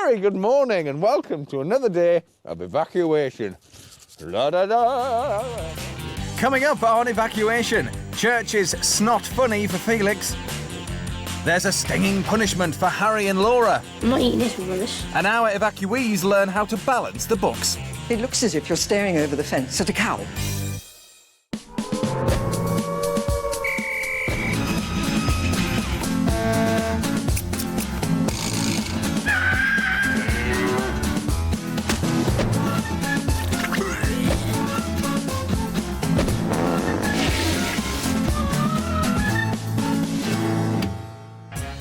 very good morning and welcome to another day of evacuation. La-da-da! Coming up on Evacuation, church is snot funny for Felix. There's a stinging punishment for Harry and Laura. I'm not eating this with relish. And our evacuees learn how to balance the books. It looks as if you're staring over the fence at a cow.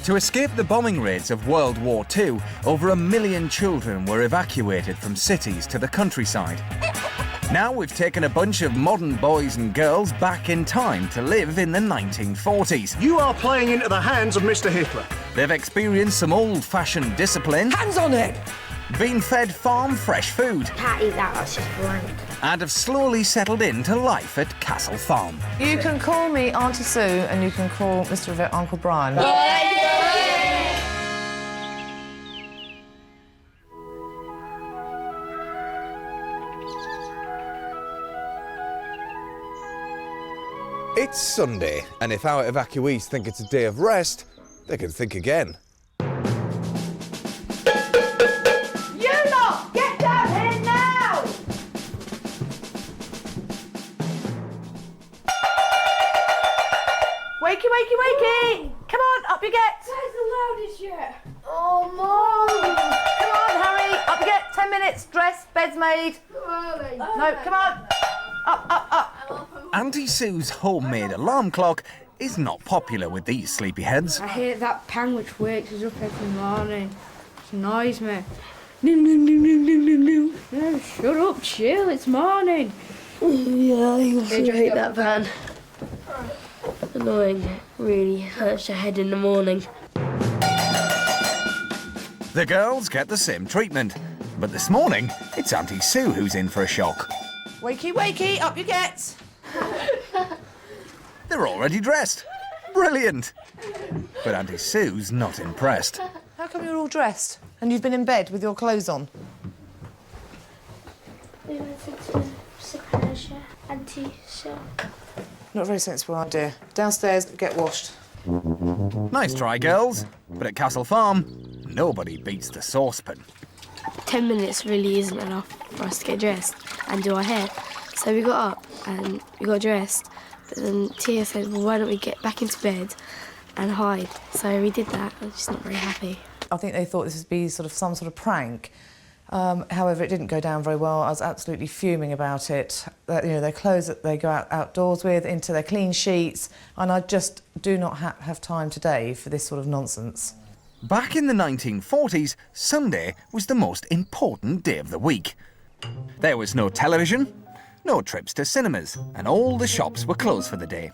To escape the bombing raids of World War II, over 1 million children were evacuated from cities to the countryside. Now we've taken a bunch of modern boys and girls back in time to live in the 1940s. You are playing into the hands of Mr. Hitler. They've experienced some old-fashioned discipline. Hands on it! Been fed farm-fresh food. Can't eat that, that's just blank. And have slowly settled into life at Castle Farm. You can call me Auntie Sue and you can call Mr. Rivett Uncle Brian. It's Sunday, and if our evacuees think it's a day of rest, they can think again. You lot, get down here now! Wakey, wakey, wakey! Come on, up you get! Where's the loudest yet? Oh, Mum! Come on, Harry, up you get. 10 minutes, dress, bed's made. No, come on. Up. Auntie Sue's homemade alarm clock is not popular with these sleepyheads. I hate that pang which wakes us up every morning. It annoys me. No, shut up, chill, it's morning. Yeah, I also hate that pan. Annoying, really hurts your head in the morning. The girls get the same treatment, but this morning it's Auntie Sue who's in for a shock. Wakey, wakey, up you get. They're already dressed. Brilliant. But Auntie Sue's not impressed. How come you're all dressed and you've been in bed with your clothes on? We went into the Auntie Sue. Not a very sensible idea. Downstairs, get washed. Nice try, girls. But at Castle Farm, nobody beats the saucepan. 10 minutes really isn't enough for us to get dressed and do our hair. So we got up and we got dressed, but then Tia said, well, why don't we get back into bed and hide? So we did that. I was just not very happy. I think they thought this would be some sort of prank. However, it didn't go down very well. I was absolutely fuming about it. Their clothes that they go outdoors with, into their clean sheets, and I just do not have time today for this sort of nonsense. Back in the 1940s, Sunday was the most important day of the week. There was no television, no trips to cinemas, and all the shops were closed for the day.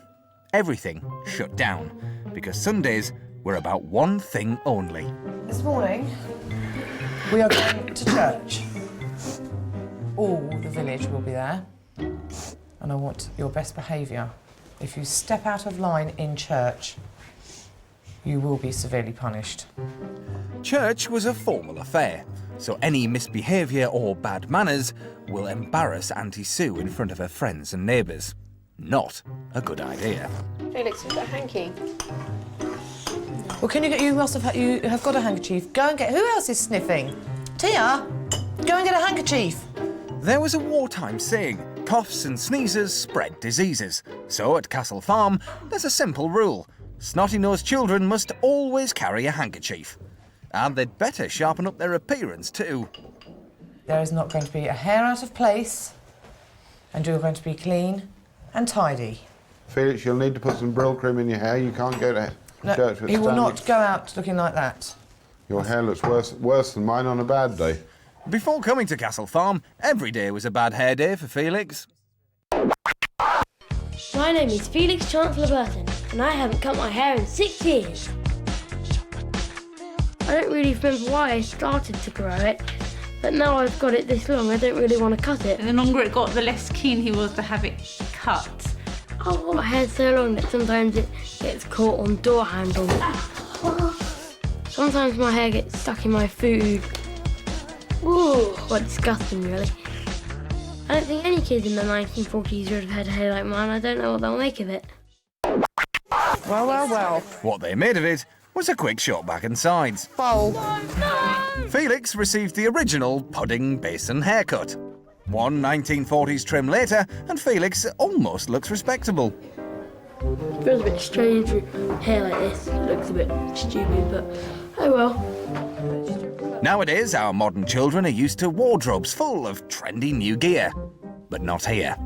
Everything shut down, because Sundays were about one thing only. This morning, we are going to church. All the village will be there, and I want your best behaviour. If you step out of line in church, you will be severely punished. Church was a formal affair, so any misbehaviour or bad manners will embarrass Auntie Sue in front of her friends and neighbours. Not a good idea. Felix, you've got a hanky. Well, you have got a handkerchief. Go and get... Who else is sniffing? Tia, go and get a handkerchief. There was a wartime saying, coughs and sneezes spread diseases. So at Castle Farm, there's a simple rule. Snotty-nosed children must always carry a handkerchief. And they'd better sharpen up their appearance too. There is not going to be a hair out of place, and you're going to be clean and tidy. Felix, you'll need to put some Brill cream in your hair. You can't go to church with he will not go out looking like that. Your hair looks worse than mine on a bad day. Before coming to Castle Farm, every day was a bad hair day for Felix. My name is Felix Chancellor Burton, and I haven't cut my hair in 6 years. I don't really remember why I started to grow it, but now I've got it this long, I don't really want to cut it. And the longer it got, the less keen he was to have it cut. I've got my hair so long that sometimes it gets caught on door handles. Sometimes my hair gets stuck in my food, Ooh, what disgusting, really. I don't think any kid in the 1940s would have had hair like mine. I don't know what they'll make of it. Well, well, well. What they made of it was a quick shot back and sides. Bowl. Felix received the original pudding basin haircut. One 1940s trim later, and Felix almost looks respectable. It feels a bit strange with hair like this. It looks a bit stupid, but oh well. Nowadays, our modern children are used to wardrobes full of trendy new gear. But not here.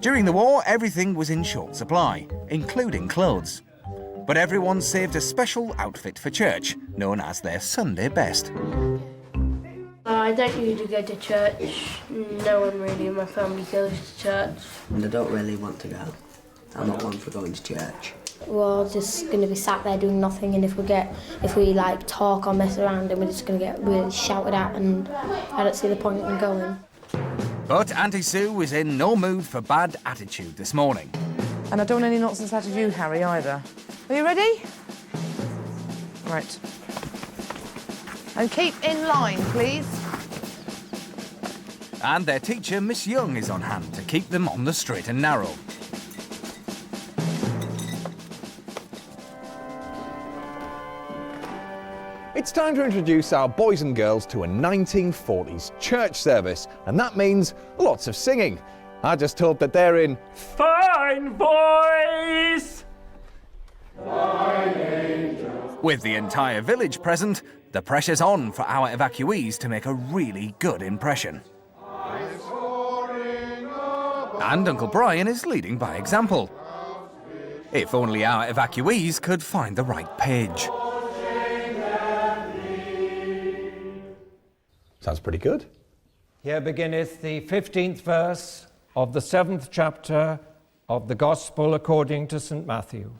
During the war, everything was in short supply, including clothes. But everyone saved a special outfit for church, known as their Sunday best. I don't usually go to church. No one really in my family goes to church. And I don't really want to go. I'm not one for going to church. We're just going to be sat there doing nothing, and if we like talk or mess around, then we're just going to get really shouted at, and I don't see the point in going. But Auntie Sue was in no mood for bad attitude this morning. And I don't want any nonsense out of you, Harry, either. Are you ready? Right. And keep in line, please. And their teacher, Miss Young, is on hand to keep them on the straight and narrow. It's time to introduce our boys and girls to a 1940s church service, and that means lots of singing. I just hope that they're in fine voice. With the entire village present, the pressure's on for our evacuees to make a really good impression. And Uncle Brian is leading by example. If only our evacuees could find the right page. Sounds pretty good. Here beginneth the 15th verse of the 7th chapter of the Gospel according to St. Matthew.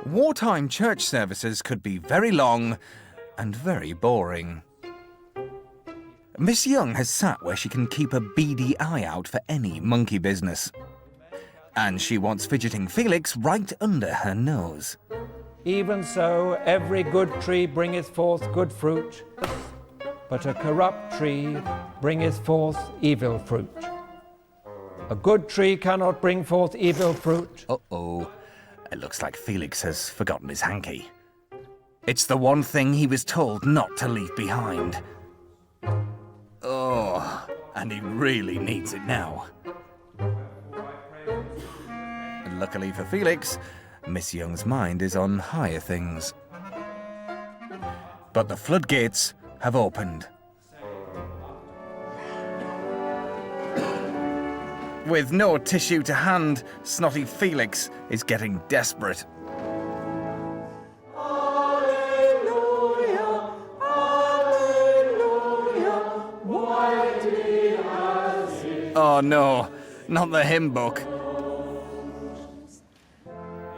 Wartime church services could be very long and very boring. Miss Young has sat where she can keep a beady eye out for any monkey business. And she wants fidgeting Felix right under her nose. Even so, every good tree bringeth forth good fruit, but a corrupt tree bringeth forth evil fruit. A good tree cannot bring forth evil fruit. Uh-oh. It looks like Felix has forgotten his hanky. It's the one thing he was told not to leave behind. Oh, and he really needs it now. Luckily for Felix, Miss Young's mind is on higher things. But the floodgates have opened. With no tissue to hand, snotty Felix is getting desperate. Oh no, not the hymn book.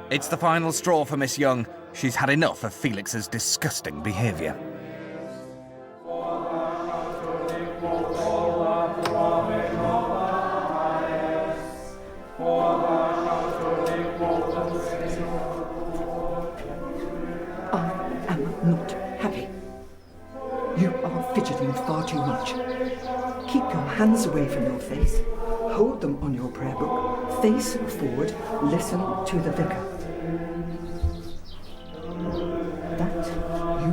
It's the final straw for Miss Young. She's had enough of Felix's disgusting behaviour. I am not happy. You are fidgeting far too much. Keep your hands away from your face. Hold them on your prayer book. Face forward. Listen to the vicar. That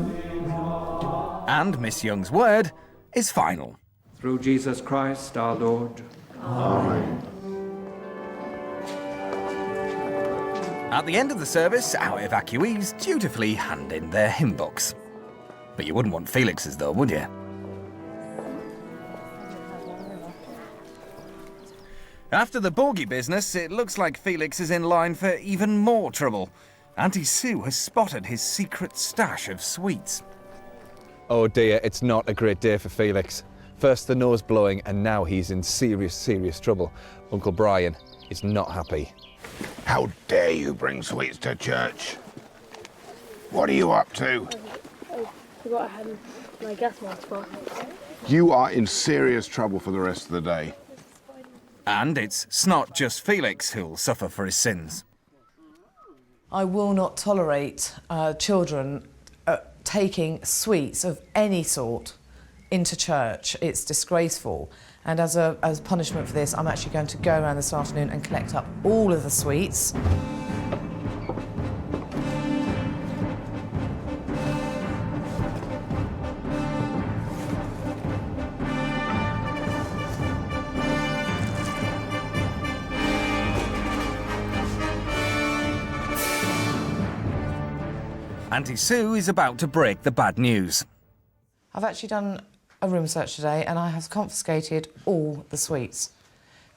you will do. And Miss Young's word is final. Through Jesus Christ our Lord. Amen. At the end of the service, our evacuees dutifully hand in their hymn books. But you wouldn't want Felix's though, would you? After the bogey business, it looks like Felix is in line for even more trouble. Auntie Sue has spotted his secret stash of sweets. Oh dear, it's not a great day for Felix. First the nose blowing, and now he's in serious, serious trouble. Uncle Brian is not happy. How dare you bring sweets to church? What are you up to? I forgot I had my gas mask on. You are in serious trouble for the rest of the day. And it's not just Felix who'll suffer for his sins. I will not tolerate children taking sweets of any sort into church. It's disgraceful. And as punishment for this, I'm actually going to go around this afternoon and collect up all of the sweets. Auntie Sue is about to break the bad news. I've actually done a room search today and I have confiscated all the sweets.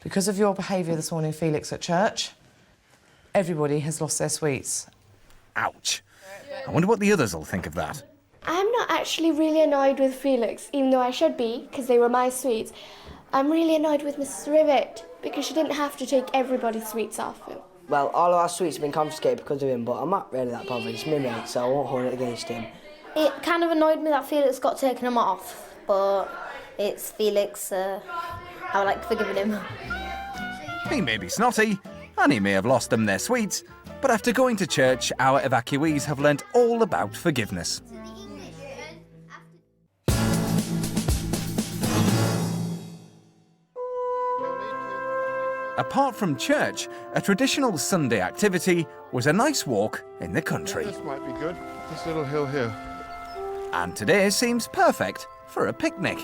Because of your behaviour this morning, Felix, at church, everybody has lost their sweets. Ouch. I wonder what the others will think of that. I'm not actually really annoyed with Felix, even though I should be, because they were my sweets. I'm really annoyed with Mrs. Rivet, because she didn't have to take everybody's sweets off him. Well, all of our sweets have been confiscated because of him, but I'm not really that bothered. It's my mate, so I won't hold it against him. It kind of annoyed me that Felix got taken them off, but it's Felix. I would like forgiving him. He may be snotty, and he may have lost them their sweets, but after going to church, our evacuees have learnt all about forgiveness. Apart from church, a traditional Sunday activity was a nice walk in the country. This might be good, this little hill here. And today seems perfect for a picnic.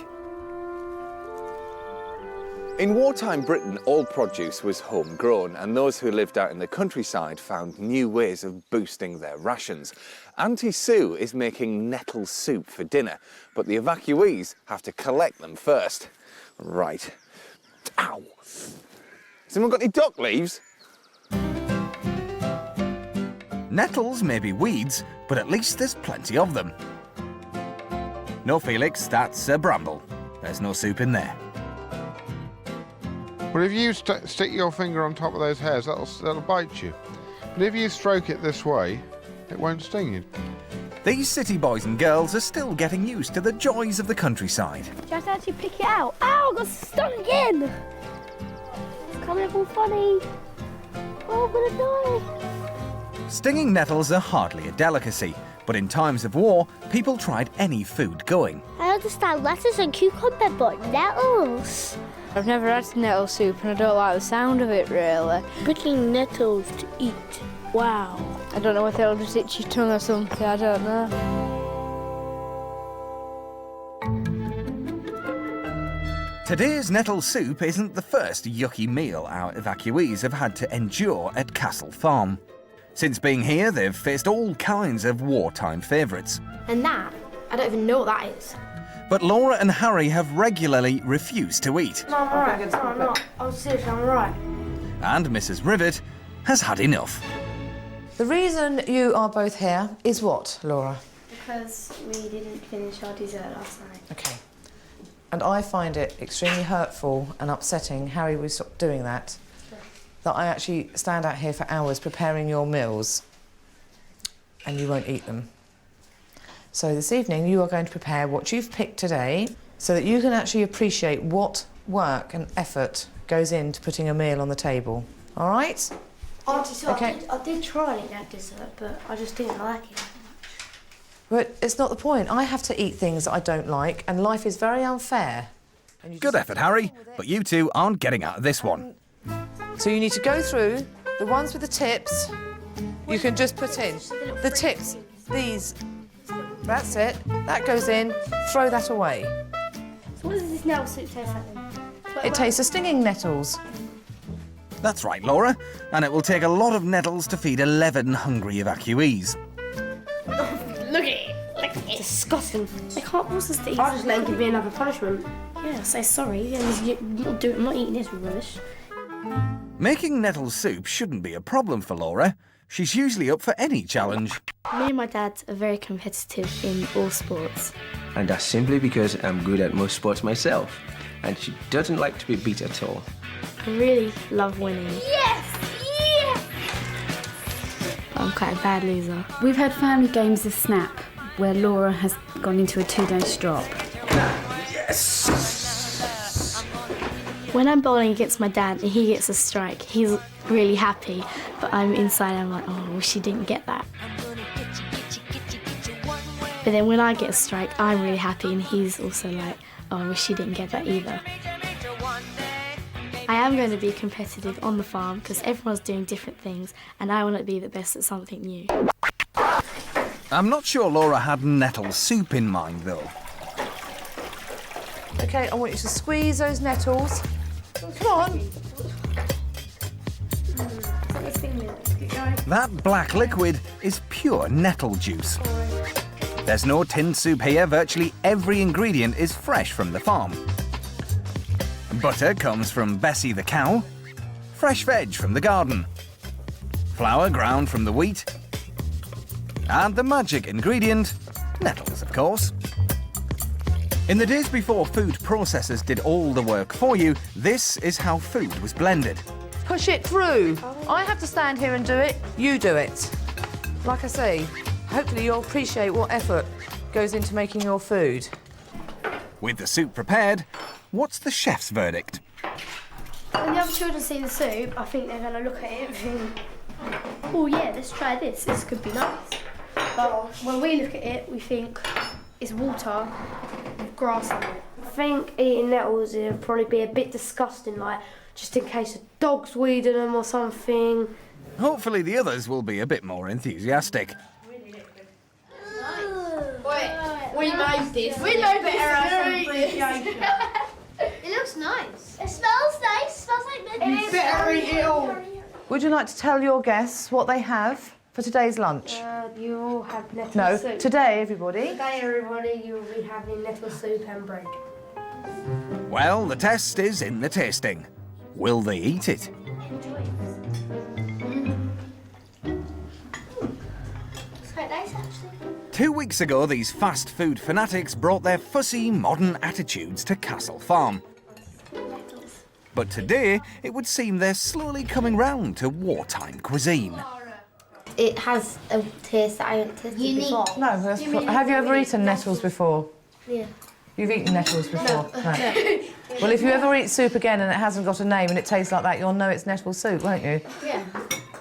In wartime Britain, all produce was homegrown, and those who lived out in the countryside found new ways of boosting their rations. Auntie Sue is making nettle soup for dinner, but the evacuees have to collect them first. Right. Ow! Has anyone got any dock leaves? Nettles may be weeds, but at least there's plenty of them. No, Felix, that's a bramble. There's no soup in there. Well, if you stick your finger on top of those hairs, that'll bite you. But if you stroke it this way, it won't sting you. These city boys and girls are still getting used to the joys of the countryside. Do you have to actually pick it out? Ow, I got stung again! It's coming up all funny. Oh, I'm gonna die. Stinging nettles are hardly a delicacy, but in times of war, people tried any food going. I understand lettuce and cucumber, but nettles. I've never had nettle soup and I don't like the sound of it, really. Picking nettles to eat. Wow. I don't know if it'll just itch your tongue or something, I don't know. Today's nettle soup isn't the first yucky meal our evacuees have had to endure at Castle Farm. Since being here, they've faced all kinds of wartime favourites. And that, I don't even know what that is. But Laura and Harry have regularly refused to eat. No, I'm alright. No, I'm not. Oh, seriously, I'm alright. And Mrs. Rivet has had enough. The reason you are both here is what, Laura? Because we didn't finish our dessert last night. Okay. And I find it extremely hurtful and upsetting, Harry, we stopped doing that, that I actually stand out here for hours preparing your meals and you won't eat them. So this evening you are going to prepare what you've picked today so that you can actually appreciate what work and effort goes into putting a meal on the table. All right? Auntie, so Okay. I did try and eat that dessert, but I just didn't like it. But it's not the point. I have to eat things that I don't like and life is very unfair. And you Good just- effort, Harry, but you two aren't getting out of this one. So you need to go through the ones with the tips. You can just put in the tips, these. That's it. That goes in. Throw that away. So what does this nettle soup taste like then? It tastes of stinging nettles. That's right, Laura, and it will take a lot of nettles to feed 11 hungry evacuees. Look at it. Look at it. Disgusting. I can't force us to eat. I'll just let it give me another punishment. Yeah, say sorry. I'm not eating this rubbish. Making nettle soup shouldn't be a problem for Laura. She's usually up for any challenge. Me and my dad are very competitive in all sports. And that's simply because I'm good at most sports myself. And she doesn't like to be beat at all. I really love winning. Yes! Yes! I'm quite a bad loser. We've had family games of Snap, where Laura has gone into a 2-day strop. When I'm bowling against my dad and he gets a strike, he's really happy. But I'm inside, I'm like, oh, I wish he didn't get that. But then when I get a strike, I'm really happy, and he's also like, oh, I wish he didn't get that either. I am going to be competitive on the farm because everyone's doing different things, and I want to be the best at something new. I'm not sure Laura had nettle soup in mind, though. OK, I want you to squeeze those nettles. Come on. That black liquid is pure nettle juice. There's no tinned soup here. Virtually every ingredient is fresh from the farm. Butter comes from Bessie the cow. Fresh veg from the garden. Flour ground from the wheat. And the magic ingredient, nettles, of course. In the days before food processors did all the work for you, this is how food was blended. Push it through. I have to stand here and do it. You do it. Like I say, hopefully you'll appreciate what effort goes into making your food. With the soup prepared, what's the chef's verdict? When the other children see the soup, I think they're going to look at it and think, oh yeah, let's try this. This could be nice. But when we look at it, we think it's water with grass in it. I think eating nettles would probably be a bit disgusting, like just in case a dog's weeding them or something. Hopefully the others will be a bit more enthusiastic. We made this. We made this. It looks nice. It smells nice. It smells like mint. You better eat it all. Would you like to tell your guests what they have for today's lunch? You all have nettle No, soup. today, everybody. Today, everybody, you'll be having nettle soup and bread. Well, the test is in the tasting. Will they eat it? It's quite nice, actually. 2 weeks ago, these fast food fanatics brought their fussy, modern attitudes to Castle Farm. But today, it would seem they're slowly coming round to wartime cuisine. It has a taste that I haven't tasted before. No, have you ever eaten nettles before? Yeah. You've eaten nettles before? No. Well, if you ever eat soup again and it hasn't got a name and it tastes like that, you'll know it's nettle soup, won't you? Yeah.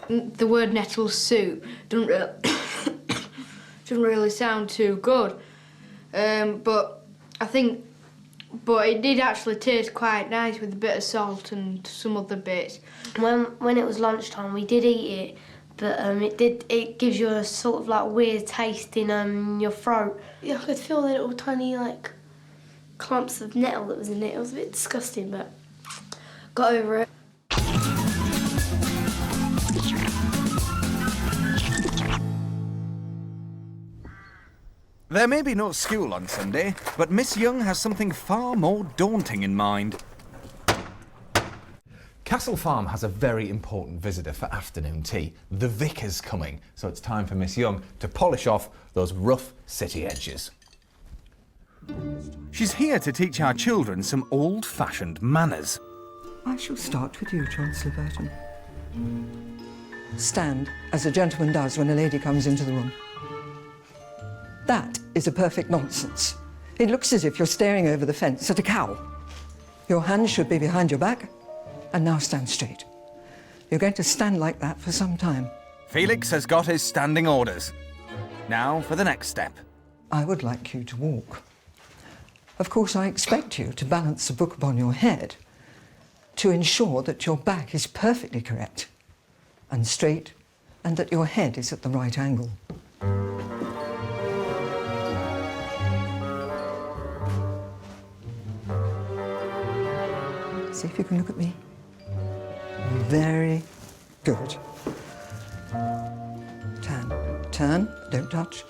The word nettle soup doesn't really sound too good, but it did actually taste quite nice with a bit of salt and some other bits. When it was lunchtime, we did eat it, but it gives you a sort of like weird taste in your throat. Yeah, I could feel the little tiny clumps of nettle that was in it. It was a bit disgusting, but got over it. There may be no school on Sunday, but Miss Young has something far more daunting in mind. Castle Farm has a very important visitor for afternoon tea. The vicar's coming, so it's time for Miss Young to polish off those rough city edges. She's here to teach our children some old-fashioned manners. I shall start with you, Chancellor Burton. Stand, as a gentleman does when a lady comes into the room. That is a perfect nonsense. It looks as if you're staring over the fence at a cow. Your hands should be behind your back, and now stand straight. You're going to stand like that for some time. Felix has got his standing orders. Now for the next step. I would like you to walk. Of course, I expect you to balance the book upon your head to ensure that your back is perfectly correct and straight, and that your head is at the right angle. See if you can look at me. Very good. Turn, don't touch.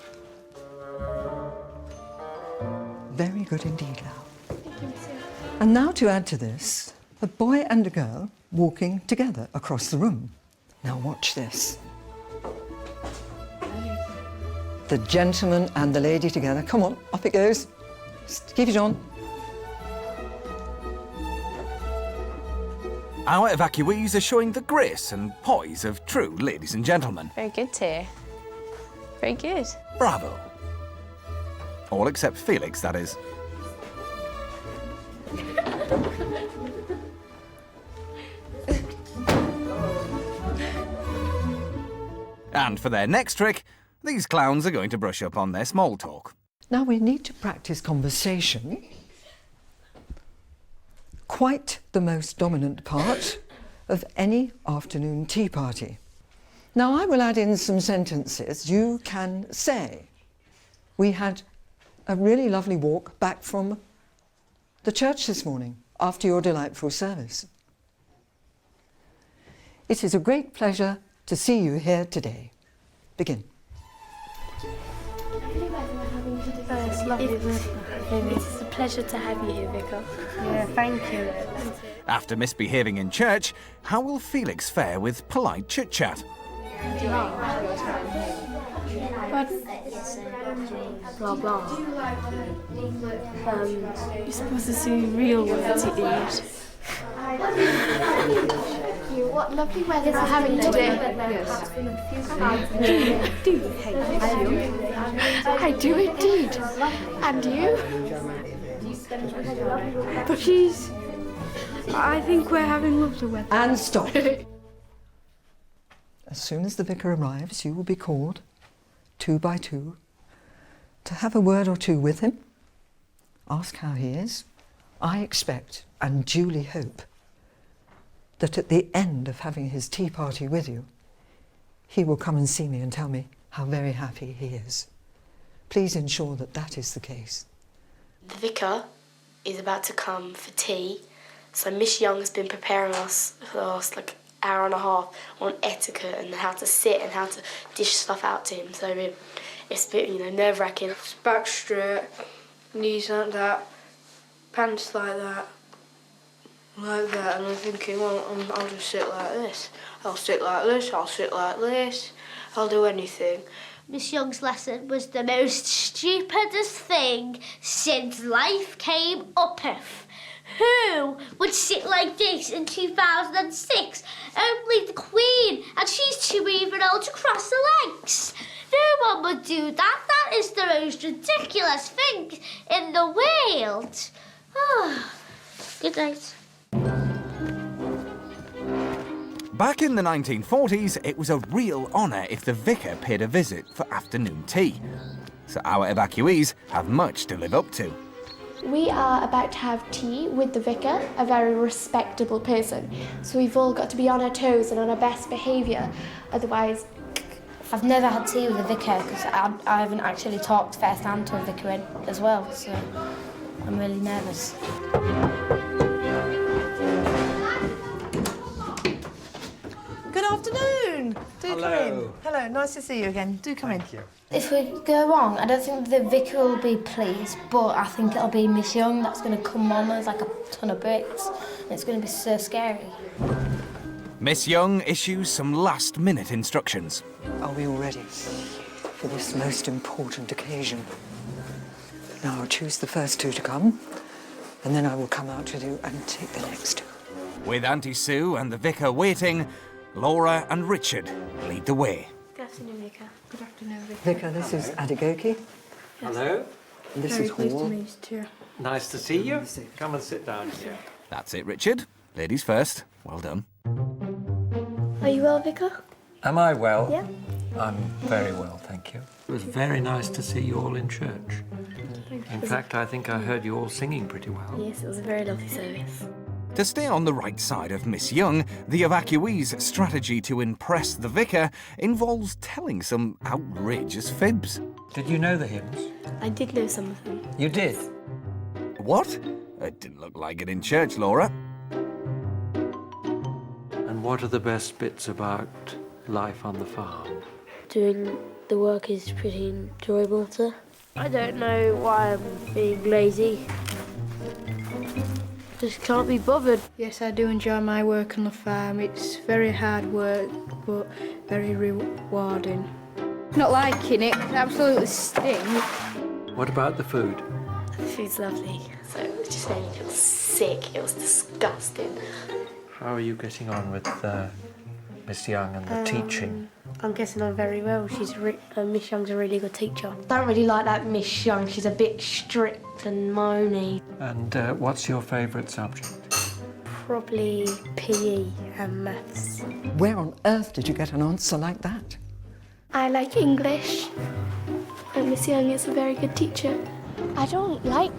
Very good indeed, Lau. And now to add to this, a boy and a girl walking together across the room. Now watch this. The gentleman and the lady together. Come on, up it goes. Keep it on. Our evacuees are showing the grace and poise of true ladies and gentlemen. Very good, Tia. Very good. Bravo. All except Felix, that is. And for their next trick, these clowns are going to brush up on their small talk. Now we need to practice conversation. Quite the most dominant part of any afternoon tea party. Now I will add in some sentences you can say. We had a really lovely walk back from the church this morning after your delightful service. It is a great pleasure to see you here today. Begin. It's lovely. It's a pleasure to have you here, Vicar. Yeah, thank you. After misbehaving in church, how will Felix fare with polite chit-chat? Blah blah. You're supposed to say real words in English. What lovely weather we're having today. I do indeed. And you? But I think we're having lovely weather. And stop. As soon as the vicar arrives, you will be called, 2 by 2, to have a word or two with him. Ask how he is. I expect and duly hope that at the end of having his tea party with you, he will come and see me and tell me how very happy he is. Please ensure that that is the case. The vicar is about to come for tea, so Miss Young has been preparing us for the last hour and a half on etiquette and how to sit and how to dish stuff out to him. So it's a bit, nerve-wracking. Back straight, knees like that, pants like that, and I'm thinking, well, I'll just sit like this. I'll sit like this, I'll sit like this, I'll do anything. Miss Young's lesson was the most stupidest thing since life came upeth. Who would sit like this in 2006? Only the Queen, and she's too even old to cross her legs. No one would do that. That is the most ridiculous thing in the world. Good night. Back in the 1940s, it was a real honour if the vicar paid a visit for afternoon tea. So our evacuees have much to live up to. We are about to have tea with the vicar, a very respectable person. So we've all got to be on our toes and on our best behaviour, otherwise... I've never had tea with a vicar because I haven't actually talked first hand to a vicar as well, so I'm really nervous. Good afternoon. Do Hello. come in. Hello, nice to see you again. Do come in. Thank you. If we go wrong, I don't think the vicar will be pleased, but I think it'll be Miss Young that's going to come on us like a ton of bricks. And it's going to be so scary. Miss Young issues some last-minute instructions. Are we all ready for this most important occasion? Now I'll choose the first 2 to come, and then I will come out with you and take the next 2. With Auntie Sue and the vicar waiting, Laura and Richard lead the way. Good afternoon, Vicar. Good afternoon, Vicar. Vicar, this is Adegoke. Hello. And this Very is pleased to Hall. meet you. Nice to see you. Come and sit down here. That's it, Richard. Ladies first. Well done. Are you well, Vicar? Am I well? Yeah. I'm very well, thank you. It was very nice to see you all in church. In fact, I think I heard you all singing pretty well. Yes, it was a very lovely service. To stay on the right side of Miss Young, the evacuees' strategy to impress the vicar involves telling some outrageous fibs. Did you know the hymns? I did know some of them. You did? What? It didn't look like it in church, Laura. And what are the best bits about life on the farm? Doing the work is pretty enjoyable too. I don't know why I'm being lazy. Just can't be bothered. Yes, I do enjoy my work on the farm. It's very hard work, but very rewarding. Not liking it, absolutely stink. What about the food? The food's lovely, so it just made me feel sick. It was disgusting. How are you getting on with Miss Young and the teaching? I'm getting on very well. Miss Young's a really good teacher. I don't really like that Miss Young. She's a bit strict and moany. And what's your favourite subject? Probably PE and maths. Where on earth did you get an answer like that? I like English. And Miss Young is a very good teacher. I don't like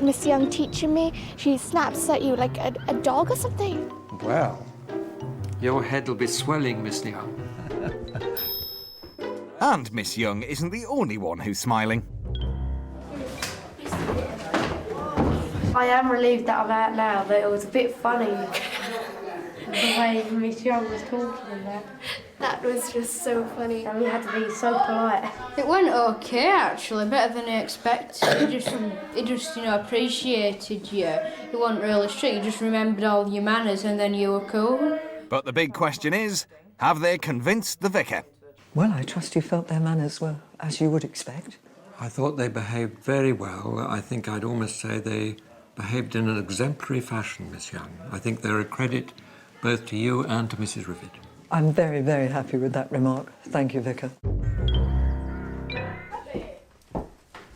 Miss Young teaching me. She snaps at you like a dog or something. Well, your head'll be swelling, Miss Young. And Miss Young isn't the only one who's smiling. I am relieved that I'm out now, but it was a bit funny the way Miss Young was talking and that. That was just so funny. And we had to be so polite. It went okay, actually, better than I expected. He just, appreciated you. He wasn't really strict. He just remembered all your manners, and then you were cool. But the big question is, have they convinced the vicar? Well, I trust you felt their manners were as you would expect. I thought they behaved very well. I think I'd almost say they behaved in an exemplary fashion, Miss Young. I think they're a credit both to you and to Mrs. Rivet. I'm very, very happy with that remark. Thank you, Vicar.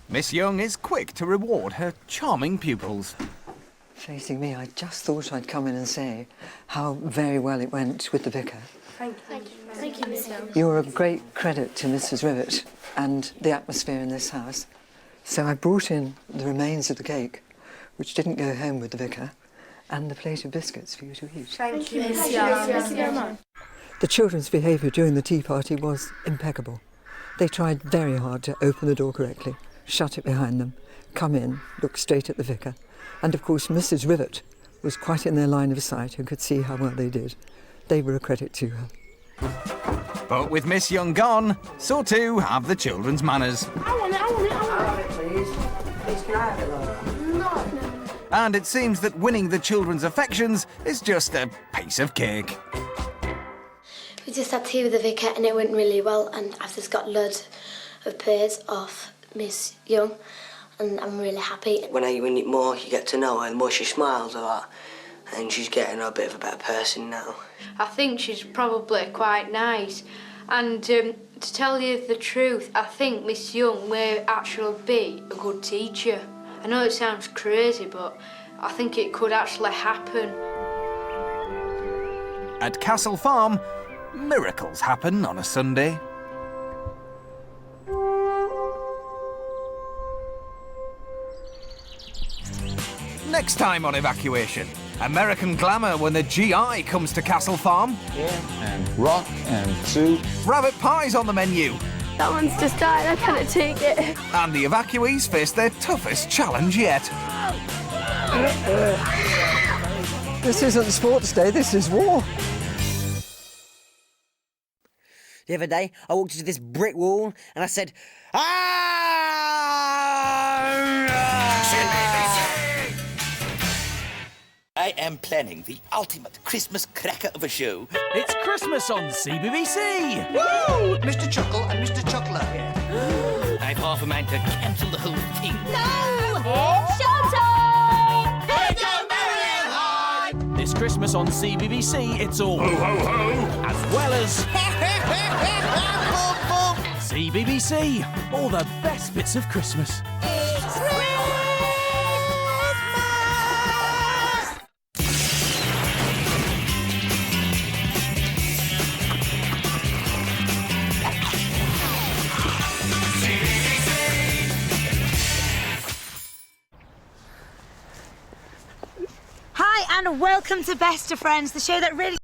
Miss Young is quick to reward her charming pupils. Facing me, I just thought I'd come in and say how very well it went with the vicar. Thank you. Thank you, Miss Young. You're a great credit to Mrs. Rivet and the atmosphere in this house. So I brought in the remains of the cake, which didn't go home with the vicar, and the plate of biscuits for you to eat. Thank you, Miss Young. Thank you very much. The children's behaviour during the tea party was impeccable. They tried very hard to open the door correctly, shut it behind them, come in, look straight at the vicar. And of course Mrs. Rivet was quite in their line of sight and could see how well they did. They were a credit to her. But with Miss Young gone, so too have the children's manners. I want it, Please. Please, can I have it, Laura? No. And it seems that winning the children's affections is just a piece of cake. We just had tea with the vicar and it went really well, and I've just got loads of praise off Miss Young, and I'm really happy. When you win it more, you get to know her, and the more she smiles a lot, and she's getting a bit of a better person now. I think she's probably quite nice. And to tell you the truth, I think Miss Young may actually be a good teacher. I know it sounds crazy, but I think it could actually happen. At Castle Farm, miracles happen on a Sunday. Next time on Evacuation, American glamour when the GI comes to Castle Farm. Yeah, and rock and soup. Rabbit pie's on the menu. That one's just died, I can't take it. And the evacuees face their toughest challenge yet. This isn't sports day, this is war. The other day, I walked into this brick wall and I said, I am planning the ultimate Christmas cracker of a show. It's Christmas on CBBC! Woo! Mr. Chuckle and Mr. Chuckler here. I've half a mind to cancel the whole thing. No! It's showtime! It's a merry high! This Christmas on CBBC, it's all ho ho ho, as well as CBBC, all the best bits of Christmas. Hi and welcome to Best of Friends, the show that really